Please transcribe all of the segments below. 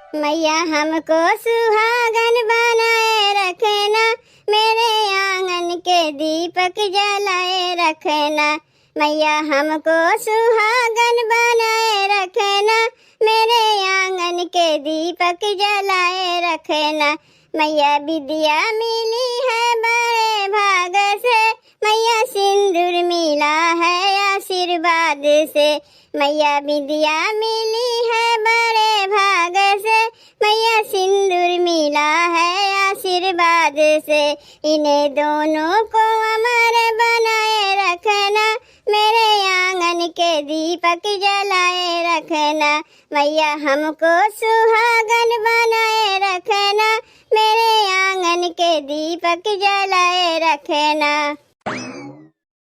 मैया हमको सुहागन बनाए रखना, मेरे आंगन के दीपक जलाए रखना। मैया हमको सुहागन बनाए रखना, मेरे आंगन के दीपक जलाए रखना। मैया विद्या मिली है बड़े भाग से, मैया सिंदूर मिला है आशीर्वाद से। मैया विद्या मिली है बड़े भाग से, मैया सिंदूर मिला है आशीर्वाद से। इन्हें दोनों को अमर बनाए रखना, मेरे आंगन के दीपक जलाए रखना। मैया हमको सुहागन बनाए रखना, मेरे आंगन के दीपक जलाए रखना।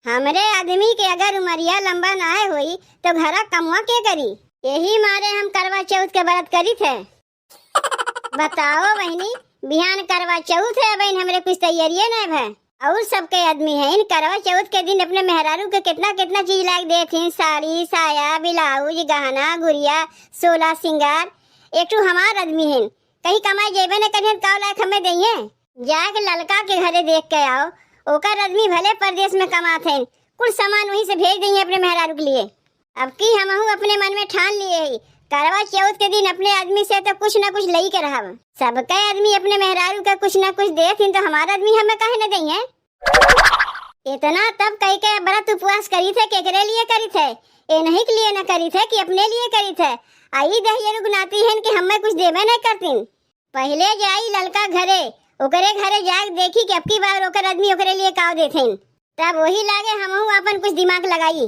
हमरे आदमी के अगर उमरिया लंबा ना हुई तो घरा कमवा के करी, यही मारे हम करवा चौथ के व्रत करी थे। बताओ बहनी, बिहान करवा चौथ है बहन, हमरे कुछ तैयारियां नहीं है। और सबके आदमी है इन करवा चौथ के दिन अपने मेहरारू के कितना कितना चीज लाग देते, साड़ी साया ब्लाउज गहना गुड़िया 16 सिंगार। एक तो हमार आदमी है कहीं कमाई जेबे न करें का लायक हमें दइए। जाके ललका के घरे देख के आओ, ओकर आदमी भले परदेश में कमाते हैं, कुछ सामान वहीं से भेज देंगे अपने मेहरारू के लिए। अब की हमहू अपने मन में ठान लिए ही करवा चौथ के दिन अपने आदमी से तो कुछ न कुछ लई के रहब। सबके आदमी अपने मेहरारू का कुछ न कुछ देथिन तो हमारा आदमी हमें काहे न देंगे। इतना तब कई के व्रत उपवास करी थे, केकरे लिए करी थे, ये नहीं के लिए न करी थे कि अपने लिए करी थे। आई दहिया गुनाती है कि हमें कुछ देवे नहीं करतीन। पहले जाई ललका घरे, ओकरे घरे जाके देखी कि अब की बार ओकर आदमी ओकरे लिए का देथिन, तब वही लागे हमहू अपन कुछ दिमाग लगाई।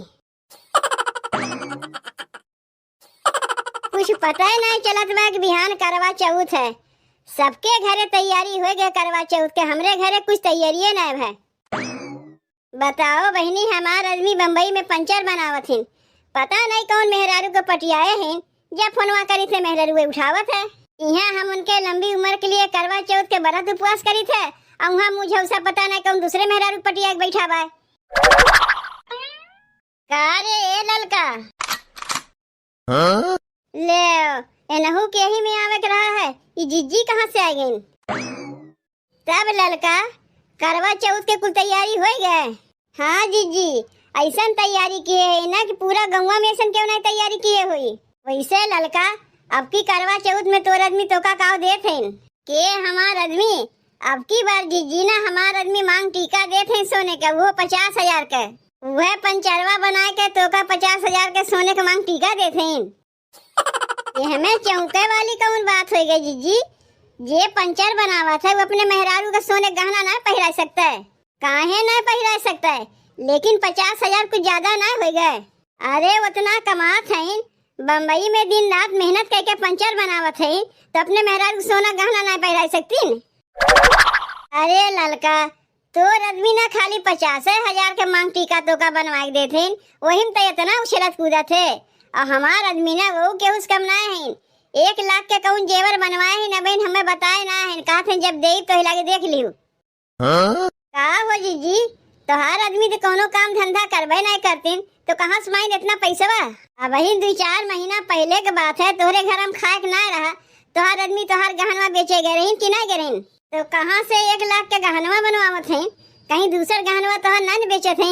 कुछ पता ही नहीं चलत बा कि बिहान करवा चौथ है। सबके घरे तैयारी हो गए करवा चौथ के, हमरे घरे कुछ तैयारी नहीं है। बताओ बहनी, हमार आदमी बम्बई में पंचर बनावत हैं, पता नहीं कौन मेहरारू को पटियाए हैं। जब फोनवा करी थे मेहरारू उठावत है। यहाँ हम उनके लंबी उम्र के लिए करवा चौथ के व्रत उपवास करी थे, और वहाँ मुझे उसा पता नहीं कौन दूसरे मेहरारू पटिया बैठा बा। का रे ए ललका ले एनहू के ही में आवे के रहा है, ये जिज्जी कहाँ से आ गई। तब ललका करवा चौथ के कुल तैयारी हो गए। हाँ जिज्जी, ऐसा तैयारी किए है ना कि पूरा गौवा में ऐसा क्यों नहीं तैयारी किए हुई। वैसे ललका अब की करवा चौथ में तोर आदमी तो का काव देते हैं के हमार आदमी अब की बार जिज्जी ना हमार आदमी मांग टीका देते हैं सोने का, वो 50,000 का। वह पंचरवा बना के तो का 50,000 के सोने का मांग टीका देते हैं। ये हमें चौंके वाली कौन बात हो गई जिज्जी। जे पंचर बनावा था वो अपने मेहरारू का सोने गहना ना पहरा सकता है, काहे ना पहरा सकता है, लेकिन 50,000 कुछ ज्यादा ना हो गए। अरे उतना कमात है, बम्बई में दिन रात मेहनत करके पंचर बनावत है, तो अपने मेहरारू सोना गहना ना पहरा सकती। अरे ललका, तोर आदमी ना खाली 50,000 के मांग टीका तो का बनवा देते, वही में तो इतना उछलत कूदत है। और हमार आदमी ना वो के उस कम ना है, 1 लाख के कौन जेवर बनवाए है ना बहन, हमें बताए ना है। कहा थे जब दे तो हिला के देख लियो। का हो जीजी, तोहार आदमी तो कोनो काम धंधा करबे नहीं करतीन, तो कहाँ से माइन इतना पैसा बा। अब वही 2-4 महीना पहले के बात है, तोहरे घर हम खाए के ना रहा, तोहार आदमी तोहार गहनवा बेचे गए रहीन कि नहीं गए, तो कहाँ से 1 लाख के गहनवा बनवावत है, कहीं दूसर गहनवा तोहार नहीं बेचत है।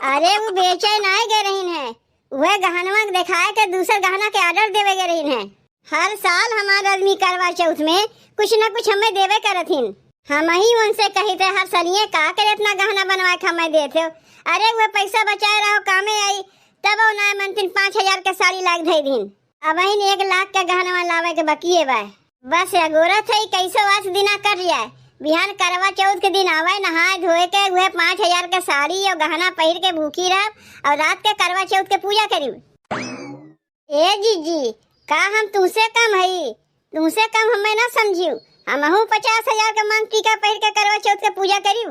अरे वो बेचे नहीं गए रहीन है, वह गहनवा दिखाए के दूसर गहना के ऑर्डर देवे गए रहीन है। हर साल हमारा आदमी करवा चौथ में कुछ न कुछ हमें देवे करथिन। हम ही उनसे कही थे हर सलिए का करे इतना गहना बनवा के हमें देते हो। अरे वो पैसा बचाए रहो कामे आई, तब वो ना मनतीन 5,000 के साड़ी लाग धई दिन। अब वही 1 लाख के गहनवा लावे के बकिए बा। बस अगोरत है कैसे वास दिना कर जाए, बिहान करवा चौथ के दिन आवे नहाए धोए के वह 5,000 के साड़ी और गहना पहन के भूखी रह, और रात के करवा चौथ के पूजा करी। ए जीजी, का हम तुमसे कम है, तुमसे कम हमें ना समझियो। हमहू 50,000 का मांग टीका पहन के करवा चौथ के पूजा करी।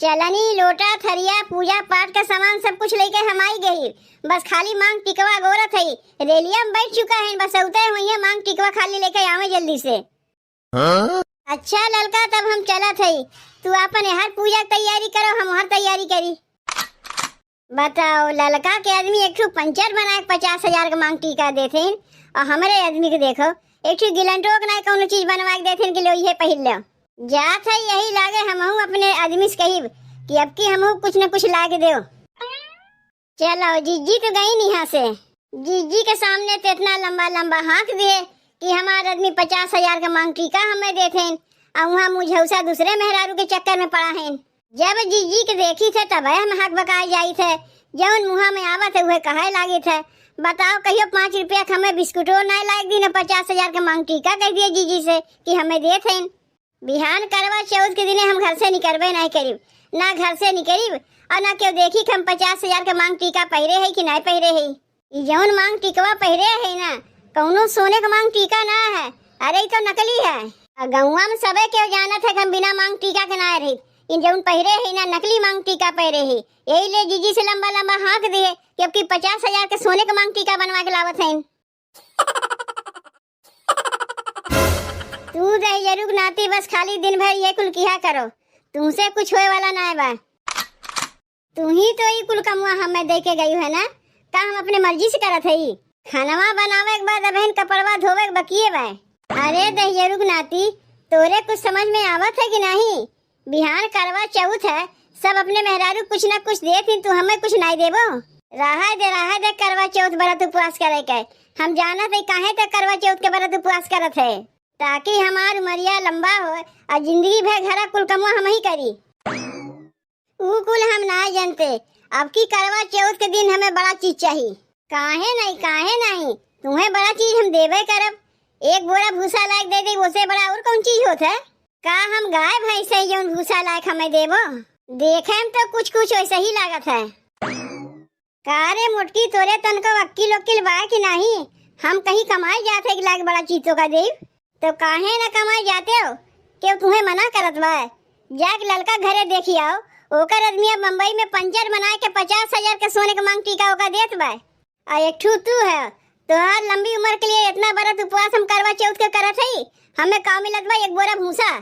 चलनी लोटा थरिया पूजा पाठ का सामान सब कुछ लेके हम आई गई, बस खाली मांग टिकवा गोरत है। रेलिया में बैठ चुका है, बस उतरे हुई है, मांग टिकवा खाली लेके आवे जल्दी से। अच्छा ललका, तब हम चला थे, तू अपन हर पूजा तैयारी करो, हम हर तैयारी करी। बताओ ललका के आदमी एक पंचर बना के 50,000 का मांग टीका देते, और हमारे आदमी के देखो एक ठो गिलंटो के ना कोनो चीज बनवा के देथिन कि लो ये पहिर लो। जात है यही लागे हमहू अपने आदमी से कही कि अब की हमहू कुछ न कुछ ला के दो। चलो जीजी तो गई नहीं यहाँ से। जीजी के सामने तो इतना लंबा लंबा हाँक दिए कि हमारा आदमी 50,000 का मांग टीका हमें देते और वहाँ मुझौसा दूसरे मेहरारू के चक्कर में पड़ा है। जब जीजी के देखी थे तब हम हक बकाए जाई थे, जौन मुँह में आवत है वह कहे लागे थे। बताओ कहियो 5 रुपया हमें बिस्कुटो नहीं लायक दी न 50,000 का मांग टीका कह दिए जीजी से कि हमें दे थे। बिहान करवा चौथ के दिन हम घर से निकलबे नहीं करीब, ना घर से निकलीब और ना क्यों देखी कि हम 50,000 का मांग टीका पहरे है कि नहीं पहरे है। जौन मांग टीकवा पहरे है ना कौनो सोने का मांग टीका ना है, अरे तो नकली है। गौवा में सबे क्यों जाना था कि हम बिना मांग टीका के ना रही। इन जौन पहरे है ना नकली मांग टीका पहरे है, यही ले जीजी से लंबा लंबा हाँक दिए कि अब की 50,000 के सोने का मांग टीका बनवा के लावत है। तू दहियरुक नाती बस खाली दिन भर ये कुल किया करो, तुमसे कुछ होए वाला ना है बा। तू ही तो ये कुल कमुआ हमें दे के गई है ना, का हम अपने मर्जी से करत है। खानवा बनावे के बाद अबहन कपड़वा धोवे के बकिए बा। अरे दहियरुक नाती तोरे कुछ समझ में आवत है कि नहीं। बिहान करवा चौथ है, सब अपने मेहरारू कुछ न कुछ देती, तू हमें कुछ नहीं देबो। रहा दे करवा चौथ व्रत उपवास करे के। हम जानत है काहे तक करवा चौथ के व्रत उपवास करत है, ताकि हमार उमरिया लंबा हो और जिंदगी भर घर कुल कमुआ हम ही करी। ऊ कुल हम ना जानते। अब की करवा चौथ के दिन हमें बड़ा चीज चाहिए। काहे नहीं तुम्हें बड़ा चीज हम देवे करब। एक बोरा भूसा लायक दे दे, उससे बड़ा और कौन चीज होता है। का हम गाय भैंस है जो भूसा लायक हमें देवो। देखे में तो कुछ वैसा ही लागत है। कारे मुटकी तोरे तन को वकील वकील बा कि नहीं। हम कहीं कमाए जाते कि लायक बड़ा चीजों का देव, तो काहे न कमाए जाते हो क्यों तुम्हें मना करत बा। जाके लड़का घरे देखी आओ, ओकर आदमी अब मुंबई में पंचर बना के 50,000 के सोने का मांग टीका ओका देत बा। आ एक ठू तू है, तोहार लंबी उम्र के लिए इतना बड़ा उपवास हम करवा चौथ के करत है, हमें का मिलत बा एक बोरा भूसा।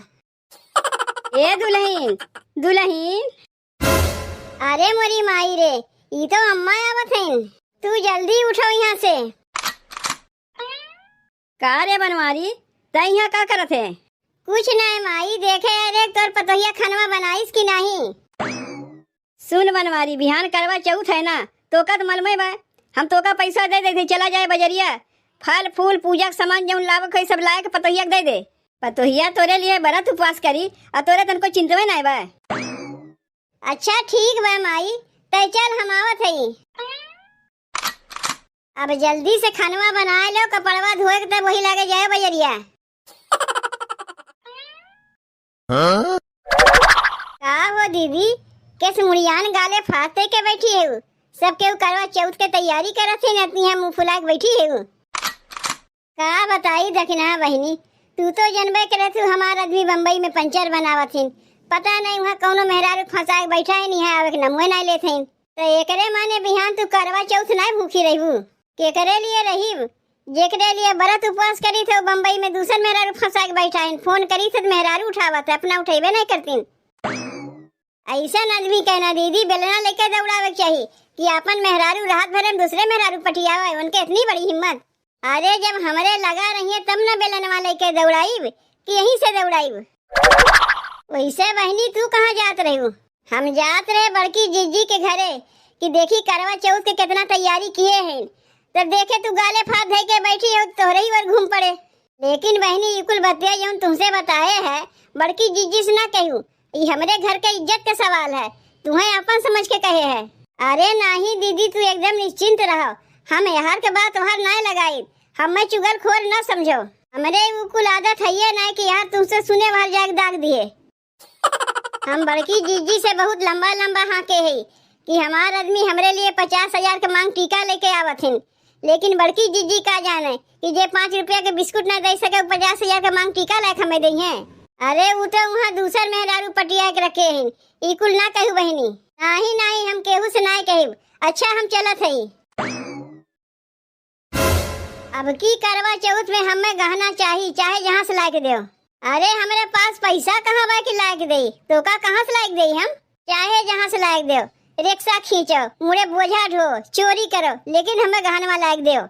ए दुल्हन अरे मोरी माई रे, ये तो अम्मा आवत है। तू जल्दी उठो यहाँ से। का रे बनवारी तई यहाँ का करत है। कुछ नहीं माई, देखे अरे तोर पतोहिया खानवा बनाईस कि नहीं। सुन बनवारी, बिहान करवा चौथ है ना, तो का मलमय बा। हम तो का पैसा दे दे, चला जाए बजरिया, फल फूल पूजा के सामान जौन लावक है सब लाए के पतोहिया दे दे। पतोहिया तोरे लिए व्रत उपवास करी और तोरे तनको चिंतवे नहीं बा। अच्छा ठीक बा माई, तय चल हम आवत है। अब जल्दी से खानवा बना लो, कपड़वा धोए के तब वही लागे जाए बजरिया। का हो दीदी, किस मुड़ियान गाले फाते के बैठी है। सब केहू करवा चौथ के तैयारी करत है, नतनी है मुंह फुला के बैठी है। का बताई दखना बहनी, तू तो जनबे करे तू हमार आदमी बम्बई में पंचर बनावत है। पता नहीं वहाँ कौनो मेहरारू फंसा के बैठा है नहीं है, आवे के नमुए नहीं लेते हैं। तो एकरे माने बिहान तू करवा चौथ नहीं भूखी रहू, केकरे लिए रही। जेकरे लिए व्रत उपवास करी थे बम्बई में दूसर मेहरारू फंसा के बैठा है। फोन करी थे मेहरारू उठावत है, अपना उठेबे नहीं करती। ऐसा आदमी कहना दीदी बेलना लेके दौड़ावे चाहिए कि अपन मेहरारू रात भर में दूसरे मेहरारू पटियावा, उनके इतनी बड़ी हिम्मत। अरे जब हमारे लगा रही है तब न बेलनवा लेके दौड़ाईब कि यहीं से दौड़ाईब। वैसे बहनी तू कहाँ जात रही। हम जात रहे बड़की जीजी के घरे कि देखी करवा चौथ के कितना तैयारी किए हैं। तब देखे तू गाले फात धे के बैठी हो, तोहरे ही वर घूम पड़े। लेकिन बहनी ये कुल बतिया जो तुमसे बताए है बड़की जीजी से ना कहूँ, ये हमारे घर के इज्जत का सवाल है, तुम्हें अपन समझ के कहे है। अरे नहीं दीदी, तू एकदम निश्चिंत रहो, हम यहाँ के बात वहाँ ना लगाई। हमें चुगल खोर न समझो। हमारे वो कुल आदत है ना कि यार तुमसे सुने वाल जाग दाग दिए। हम बड़की जीजी से बहुत लंबा लंबा हाँके है कि हमार आदमी हमारे लिए 50,000 के मांग टीका लेके आवत हैं। लेकिन बड़की जीजी का जाने कि जे 5 रुपया के बिस्कुट न दे सके 50,000 के मांग टीका लेके हमें दी है। अरे वो तो वहाँ दूसर मेहरारू पटिया के रखे हैं, ई कुल ना कहू बहनी। नहीं हम केहू से ना कहू। अच्छा हम चलत है। अब की करवा चौथ में हमें गहना चाहिए, चाहे जहाँ से लाके दो। अरे हमारे पास पैसा कहाँ बा कि लाके दे, तो का कहाँ से लाके दे। हम चाहे जहाँ से लाके दो, रिक्शा खींचो, मुड़े बोझा ढो, चोरी करो, लेकिन हमें गहनवा लाके दो।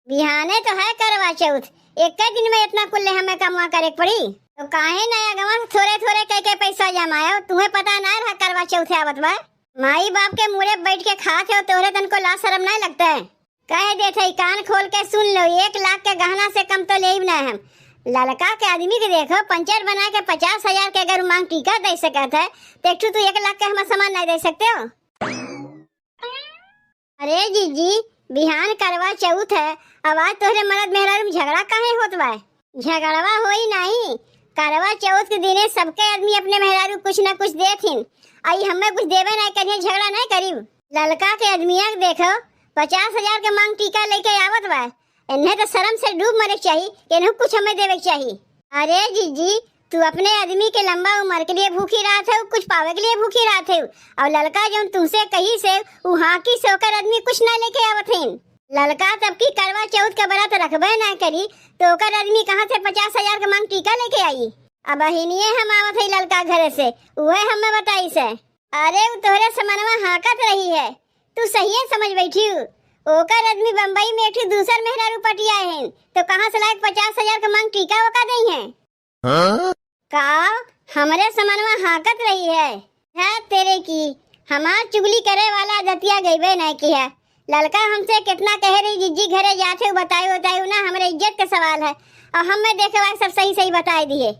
बिहाने तो है करवा चौथ, एक दिन में इतना कुल्ले हमें कमा करे पड़ी। तो काहे नया गवा थोड़े थोड़े कह के पैसा जमायो, तुम्हें पता ना रहा करवा चौथ आवत बा। माई बाप के मुड़े बैठ के खाते हो, तोहरे तन को लाज शर्म नहीं लगता है? कह देते कान खोल के सुन लो, 1 लाख के गहना से कम तो ले ही ना हम। लड़का के आदमी के देखो, पंचर बना के 50,000 के अगर मांग टीका दे सकत है, तो एक तू 1 लाख के हम सामान नहीं दे सकते हो? अरे जीजी, बिहान करवा चौथ है, आवाज तोहरे मर्द मेहरारू में झगड़ा काहे होत बा? झगड़वा होई नहीं, करवा चौथ के दिने सबके आदमी अपने मेहरारू कुछ ना कुछ देथिन। आई हमें कुछ देवे नहीं करिए, झगड़ा नहीं करी। लड़का के आदमिया देखो 50,000 के मांग टीका लेके आवत बा, इन्हें तो शर्म से डूब मरे चाहिए, इन्हें कुछ हमें देवे चाहिए। अरे जीजी, तू अपने आदमी के लंबा उम्र के लिए भूखी रहा थे, कुछ पावे के लिए भूखी रहा थे, और लड़का जो तुमसे कही से वहाँ की सोकर आदमी कुछ ना लेके आवत है। लड़का तब की करवा चौथ का व्रत रखबे ना करी तो ओकर आदमी कहाँ से 50,000 का मांग टीका लेके आई? अब अहिनिये हम आवत है लड़का घरे से, वह हमें बताई से। अरे वो तोहरे समनवा हाकत रही है, तू सही समझ बैठी हूँ। ओकर आदमी बम्बई में एक दूसर मेहरारू पटिया है, तो कहाँ से लायक 50,000 का मांग टीका वका दई है? का हमरे समनवा हाकत रही है तेरे की। हमार चुगली करे वाला दतिया गईबे नहीं की है। लड़का हमसे कितना कह रही जिज्जी घरे जाते बतायो ना, हमारे इज्जत का सवाल है, और हमें देखे सब सही सही बताए दिए।